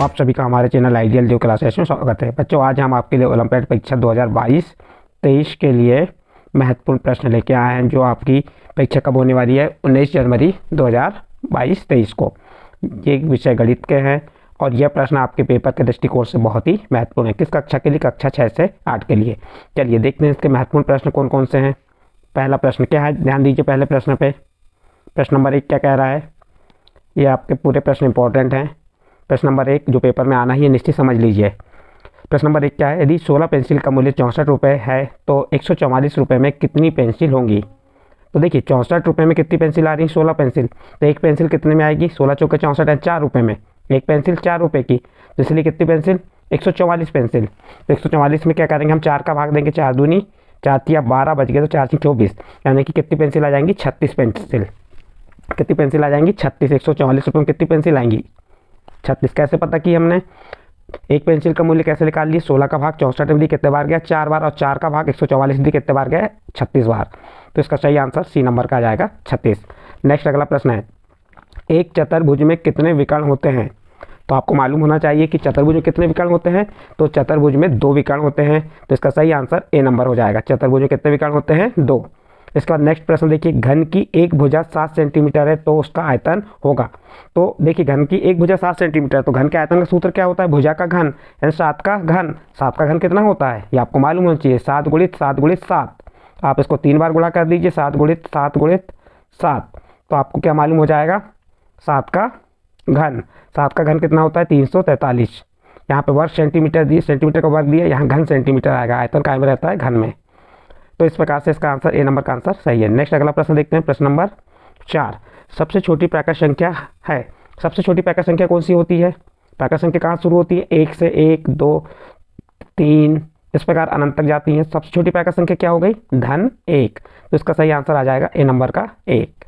आप सभी का हमारे चैनल आइडियल जो क्लासेस में स्वागत है। बच्चों, आज हम आपके लिए ओलंपियाड परीक्षा 2022-23 के लिए महत्वपूर्ण प्रश्न लेके आए हैं, जो आपकी परीक्षा कब होने वाली है, 19 जनवरी 2022-23 को। ये विषय गणित के हैं और यह प्रश्न आपके पेपर के दृष्टिकोण से बहुत ही महत्वपूर्ण है। किस कक्षा के लिए? कक्षा 6 से 8 के लिए। चलिए देखते हैं इसके महत्वपूर्ण प्रश्न कौन कौन से हैं। पहला प्रश्न क्या है, ध्यान दीजिए पहले प्रश्न पे। प्रश्न नंबर 1 क्या कह रहा है, ये आपके पूरे प्रश्न इंपॉर्टेंट हैं। प्रश्न नंबर 1 जो पेपर में आना ही है, निश्चित समझ लीजिए। प्रश्न नंबर 1 क्या है, यदि 16 पेंसिल का मूल्य 64 रुपये है तो 144 रुपये में कितनी पेंसिल होंगी? तो देखिए 64 रुपये में कितनी पेंसिल आ रही है? 16 पेंसिल। तो एक पेंसिल कितने में आएगी? 16 चौके 64 है, 4 रुपये में। एक पेंसिल 4 रुपये की, तो इसलिए कितनी पेंसिल? 144 पेंसिल। तो 144 में क्या करेंगे हम? 4 का भाग देंगे, 4 दूनी 4 तिया 12 बच गए, तो 4 से 24, यानी कि कितनी पेंसिल आ जाएंगी? 36 पेंसिल। कितनी पेंसिल आ जाएंगी? 36। 144 रुपये में कितनी पेंसिल आएंगी? 36। कैसे पता की हमने? एक पेंसिल का मूल्य कैसे निकाल लिए? 16 का भाग 64 में दी कितने बार गया? 4 बार। और 4 का भाग 144 दी कितने बार गया? 36 बार। तो इसका सही आंसर सी नंबर का आ जाएगा, 36। नेक्स्ट अगला प्रश्न है, एक चतुर्भुज में कितने विकर्ण होते हैं? तो आपको मालूम होना चाहिए कि चतुर्भुज में कितने विकर्ण होते हैं। तो चतुर्भुज में 2 विकर्ण होते हैं, तो इसका सही आंसर ए नंबर हो जाएगा। चतुर्भुज में कितने विकर्ण होते हैं? 2। इसके बाद नेक्स्ट प्रश्न देखिए, घन की एक भुजा 7 सेंटीमीटर है तो उसका आयतन होगा। तो देखिए घन की एक भुजा 7 सेंटीमीटर, तो घन के आयतन का सूत्र क्या होता है? भुजा का घन यानी 7 का घन। 7 का घन कितना होता है ये आपको मालूम होना चाहिए, 7 गुणित 7 गुणित 7। आप इसको 3 बार गुणा कर दीजिए, 7 गुणित 7 गुणित 7, तो आपको क्या मालूम हो जाएगा? 7 का घन। 7 का घन कितना होता है? 343। यहाँ पे वर्ग सेंटीमीटर दिए, सेंटीमीटर का वर्ग दिया, यहाँ घन सेंटीमीटर आएगा। आयतन कायम रहता है घन में। तो इस प्रकार से इसका आंसर ए नंबर का आंसर सही है। नेक्स्ट अगला प्रश्न देखते हैं, प्रश्न नंबर 4। सबसे छोटी प्राकृत संख्या है। सबसे छोटी प्राकृत संख्या कौन सी होती है? प्राकृत संख्या कहाँ शुरू होती है? 1 से 1, 2, 3 इस प्रकार अनंत तक जाती है। सबसे छोटी प्राकृत संख्या क्या हो गई? धन 1। तो इसका सही आंसर आ जाएगा ए नंबर का 1।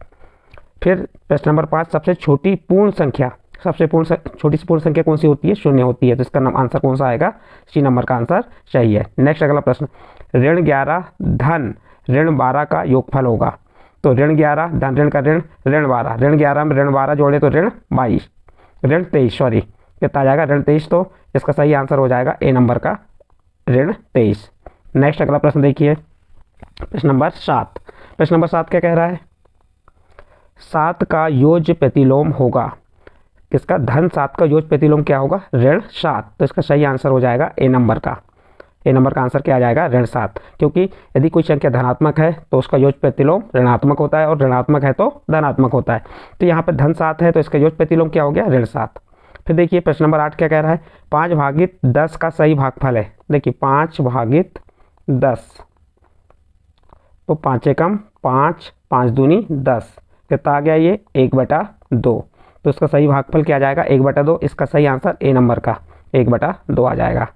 फिर प्रश्न नंबर 5, सबसे छोटी पूर्ण संख्या। सबसे छोटी सी पूर्ण संख्या कौन सी होती है? 0 होती है। तो इसका आंसर कौन सा आएगा? सी नंबर का आंसर सही है। नेक्स्ट अगला प्रश्न, ऋण 11 धन ऋण 12 का योगफल होगा। तो ऋण 11 धन ऋण का ऋण 12, ऋण 11 में ऋण 12 जोड़े तो ऋण 22, ऋण 23 सॉरी कितना आ जाएगा? ऋण 23। तो इसका सही आंसर हो जाएगा ए नंबर का ऋण 23। नेक्स्ट अगला प्रश्न देखिए, प्रश्न नंबर 7। प्रश्न नंबर 7 क्या कह रहा है? 7 का योज्य प्रतिलोम होगा। किसका? धन 7 का योज्य प्रतिलोम क्या होगा? ऋण 7। तो इसका सही आंसर हो जाएगा ए नंबर का। ए नंबर का आंसर क्या आ जाएगा? ऋण 7। क्योंकि यदि कोई संख्या धनात्मक है तो उसका योज्य प्रतिलोम ऋणात्मक होता है, और ऋणात्मक है तो धनात्मक होता है। तो यहाँ पर धन 7 है तो इसका योज्य प्रतिलोम क्या हो गया? ऋण 7। फिर देखिए प्रश्न नंबर 8 क्या कह रहा है? 5 भागित 10 का सही भागफल है। देखिए 5 भागित 10, तो 5 एकम 5, 5 दूनी 10, कितना आ गया ये? 1/2। तो इसका सही भागफल क्या आ जाएगा? 1/2। इसका सही आंसर ए नंबर का 1/2 आ जाएगा।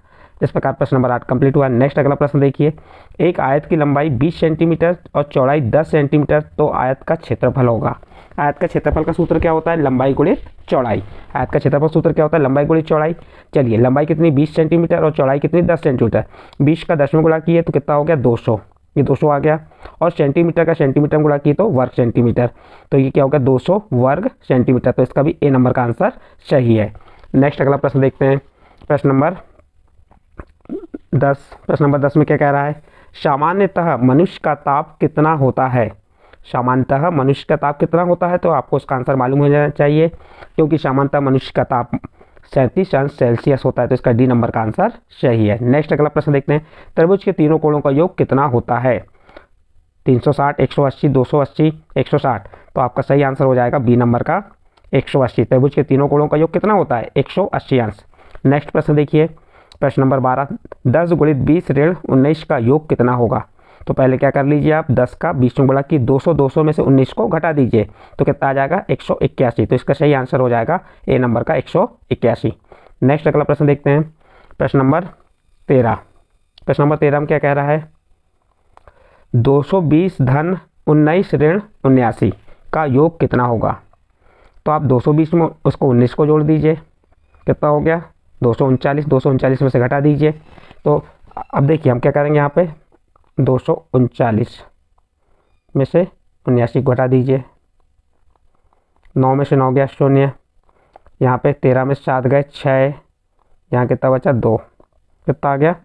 इस प्रकार प्रश्न नंबर 8 कंप्लीट हुआ। नेक्स्ट अगला प्रश्न देखिए, एक आयत की लंबाई 20 सेंटीमीटर और चौड़ाई 10 सेंटीमीटर, तो आयत का क्षेत्रफल होगा। आयत का क्षेत्रफल का सूत्र क्या होता है? लंबाई गुणित चौड़ाई। आयत का क्षेत्रफल सूत्र क्या होता है? लंबाई गुणित चौड़ाई। चलिए लंबाई कितनी? 20 सेंटीमीटर और चौड़ाई कितनी? 10 सेंटीमीटर। 20 का 10 में गुणा किए तो कितना हो गया? 200। ये 200 आ गया। और सेंटीमीटर का सेंटीमीटर में गुणा किए तो वर्ग सेंटीमीटर, तो ये क्या होगा? 200 वर्ग सेंटीमीटर। तो इसका भी ए नंबर का आंसर सही है। नेक्स्ट अगला प्रश्न देखते हैं, प्रश्न नंबर 10। प्रश्न नंबर 10 में क्या कह रहा है? सामान्यतः मनुष्य का ताप कितना होता है? सामान्यतः मनुष्य का ताप कितना होता है? तो आपको उसका आंसर मालूम हो जाना चाहिए, क्योंकि सामान्यतः मनुष्य का ताप 37 अंश सेल्सियस होता है। तो इसका डी नंबर का आंसर सही है। नेक्स्ट अगला प्रश्न देखते हैं, त्रिभुज के तीनों कोणों का योग कितना होता है? 360, 180, 280, 160। तो आपका सही आंसर हो जाएगा बी नंबर का 180। त्रिभुज के तीनों कोणों का योग कितना होता है? 180 अंश। नेक्स्ट प्रश्न देखिए, प्रश्न नंबर 12, 10 गुणित 20 ऋण 19 का योग कितना होगा? तो पहले क्या कर लीजिए आप? 10 का 20 में गुणा की 200 में से 19 को घटा दीजिए, तो कितना आ जाएगा? 181। तो इसका सही आंसर हो जाएगा ए नंबर का 181। नेक्स्ट अगला प्रश्न देखते हैं, प्रश्न नंबर 13। प्रश्न नंबर 13 में क्या कह रहा है? 220 धन 19 ऋण 79 का योग कितना होगा? तो आप 220 में उसको 19 को जोड़ दीजिए, कितना हो गया? 239। 239 में से घटा दीजिए। तो अब देखिए हम क्या करेंगे, यहाँ पे 239 में से 79 घटा दीजिए, 9 में से 9 गया 0, यहाँ पे 13 में से 7 गए 6, यहाँ कितना बचा 2, कितना आ गया,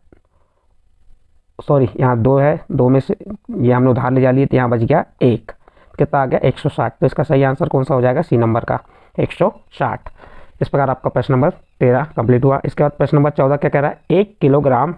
सॉरी यहाँ 2 है, 2 में से ये हमने उधार ले जा लिए तो यहाँ बच गया 1, कितना आ गया 160। तो इसका सही आंसर कौन सा हो जाएगा, सी नंबर का 160। इस प्रकार आपका प्रश्न नंबर 13 कंप्लीट हुआ। इसके बाद प्रश्न नंबर 14 क्या कह रहा है, 1 किलोग्राम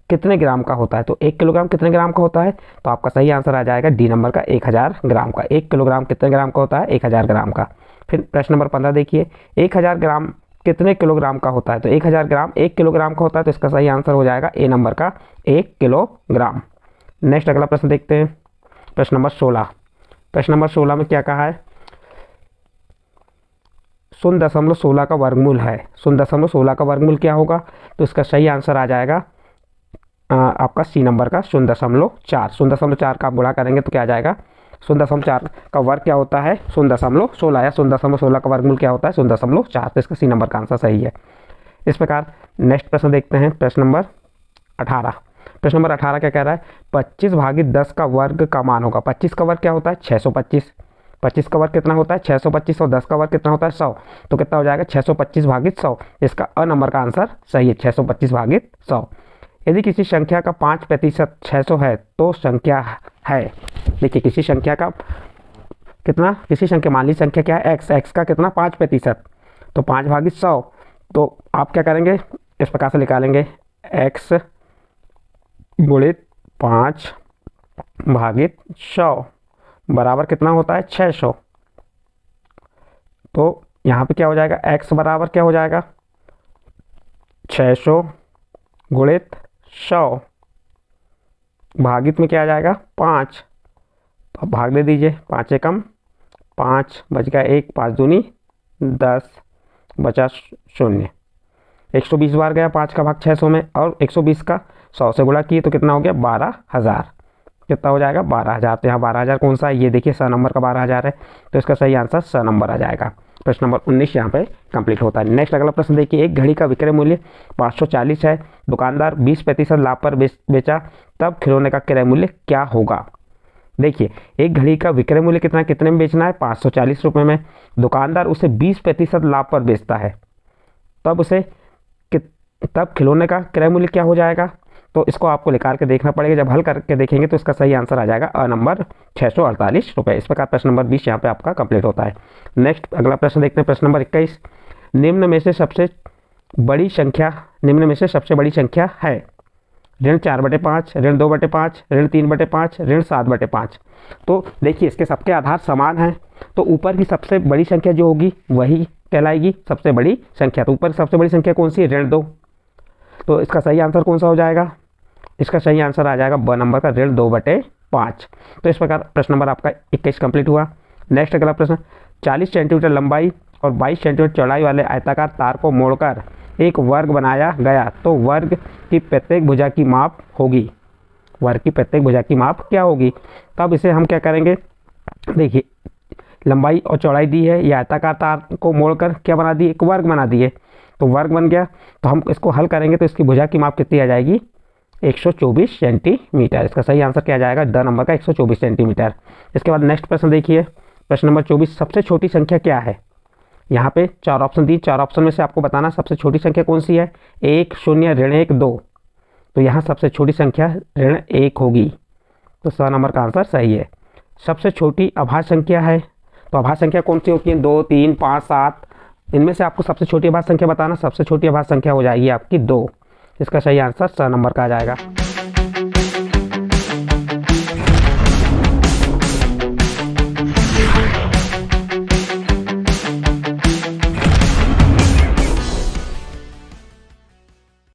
कितने ग्राम का होता है। तो 1 किलोग्राम कितने ग्राम का होता है, तो आपका सही आंसर आ जाएगा डी नंबर का 1000 ग्राम का। 1 किलोग्राम कितने ग्राम का होता है, 1000 ग्राम का। फिर प्रश्न नंबर 15 देखिए, 1000 ग्राम कितने किलोग्राम का होता है। तो 1000 ग्राम 1 किलोग्राम का होता है, तो इसका सही आंसर हो जाएगा ए नंबर का 1 किलोग्राम। नेक्स्ट अगला प्रश्न देखते हैं, प्रश्न नंबर 16। प्रश्न नंबर 16 में क्या कहा है, 0.16 का वर्गमूल है। 0.16 का वर्गमूल क्या होगा, तो इसका सही आंसर आ जाएगा आपका सी नंबर का 0.4। 0.4 का आप गुणा करेंगे तो क्या आ जाएगा, 0.4 का वर्ग क्या होता है 0.16, या 0.16 का वर्गमूल क्या होता है 0.4। तो इसका सी नंबर का आंसर सही है। इस प्रकार नेक्स्ट प्रश्न देखते हैं, प्रश्न नंबर 18। प्रश्न नंबर 18 क्या कह रहा है, 25/10 का वर्ग का मान होगा। 25 का वर्ग क्या होता है 625। 25 का वर्ग कितना होता है 625, और 10 का वर्ग कितना होता है 100। तो कितना हो जाएगा 625/100। इसका अ नंबर का आंसर सही है, 625/100। यदि किसी संख्या का 5% 600 है तो संख्या है, देखिए किसी संख्या का कितना, किसी संख्या मान ली संख्या क्या है x का कितना 5%, तो 5/100। तो आप क्या करेंगे, इस प्रकार से निकालेंगे x गुणित 5/100 बराबर कितना होता है 600। तो यहाँ पे क्या हो जाएगा, x बराबर क्या हो जाएगा 600 गुणित 100 भागित में क्या आ जाएगा 5। तो आप भाग दे दीजिए, 5 एकम 5 बच गया 1, 5 दूनी 10 बचा 0। 120 बार गया 5 का भाग 600 में, और 120 का 100 से गुणा किए तो कितना हो गया 12000। कितना हो जाएगा 12000। तो यहाँ 12000 कौन सा है, ये देखिए स नंबर का 12000 है, तो इसका सही आंसर स नंबर आ जाएगा। प्रश्न नंबर 19 यहाँ पे कंप्लीट होता है। नेक्स्ट अगला प्रश्न देखिए, एक घड़ी का विक्रय मूल्य 540 है, दुकानदार 20% लाभ पर बेचा, तब खिलौने का क्रय मूल्य क्या होगा। देखिए एक घड़ी का विक्रय मूल्य कितना, कितने में बेचना है 540 रुपये में, दुकानदार उसे 20% लाभ पर बेचता है, तब खिलौने का क्रय मूल्य क्या हो जाएगा। तो इसको आपको निकाल के देखना पड़ेगा, जब हल करके देखेंगे तो इसका सही आंसर आ जाएगा अ नंबर 648 रुपये। इस प्रकार प्रश्न नंबर 20 यहाँ पे आपका कंप्लीट होता है। नेक्स्ट अगला प्रश्न देखते हैं, प्रश्न नंबर 21। निम्न में से सबसे बड़ी संख्या है ऋण 4/5, ऋण 2/5, ऋण 3/5, ऋण 7/5। तो देखिए इसके सबके आधार समान हैं, तो ऊपर की सबसे बड़ी संख्या जो होगी वही कहलाएगी सबसे बड़ी संख्या। तो ऊपर सबसे बड़ी संख्या कौन सी है, ऋण 2। तो इसका सही आंसर कौन सा हो जाएगा, इसका सही आंसर आ जाएगा ब नंबर का ऋण 2/5। तो इस प्रकार प्रश्न नंबर आपका 21 कंप्लीट हुआ। नेक्स्ट अगला प्रश्न, 40 सेंटीमीटर लंबाई और 22 सेंटीमीटर चौड़ाई वाले आयताकार तार को मोड़कर एक वर्ग बनाया गया, तो वर्ग की प्रत्येक भुजा की माप होगी। वर्ग की प्रत्येक भुजा की माप क्या होगी। तब इसे हम क्या करेंगे, देखिए लंबाई और चौड़ाई दी है, यह आयताकार तार को मोड़कर क्या बना दिए, एक वर्ग बना दिए, तो वर्ग बन गया। तो हम इसको हल करेंगे तो इसकी भुजा की माप कितनी आ जाएगी 124 सेंटीमीटर। इसका सही आंसर क्या आ जाएगा, द नंबर का 124 सेंटीमीटर। इसके बाद नेक्स्ट प्रश्न देखिए, प्रश्न नंबर 24। सबसे छोटी संख्या क्या है। यहाँ पे 4 ऑप्शन दी, 4 ऑप्शन में से आपको बताना सबसे छोटी संख्या कौन सी है, 1, 0, ऋण 1, 2। तो यहाँ सबसे छोटी संख्या ऋण 1 होगी, तो स नंबर का आंसर सही है। सबसे छोटी अभाज्य संख्या है, तो अभाज्य संख्या कौन सी होती है 2, 3, 5, 7। इनमें से आपको सबसे छोटी अभाज्य संख्या बताना, सबसे छोटी अभाज्य संख्या हो जाएगी आपकी 2। इसका सही आंसर स नंबर का आ जाएगा।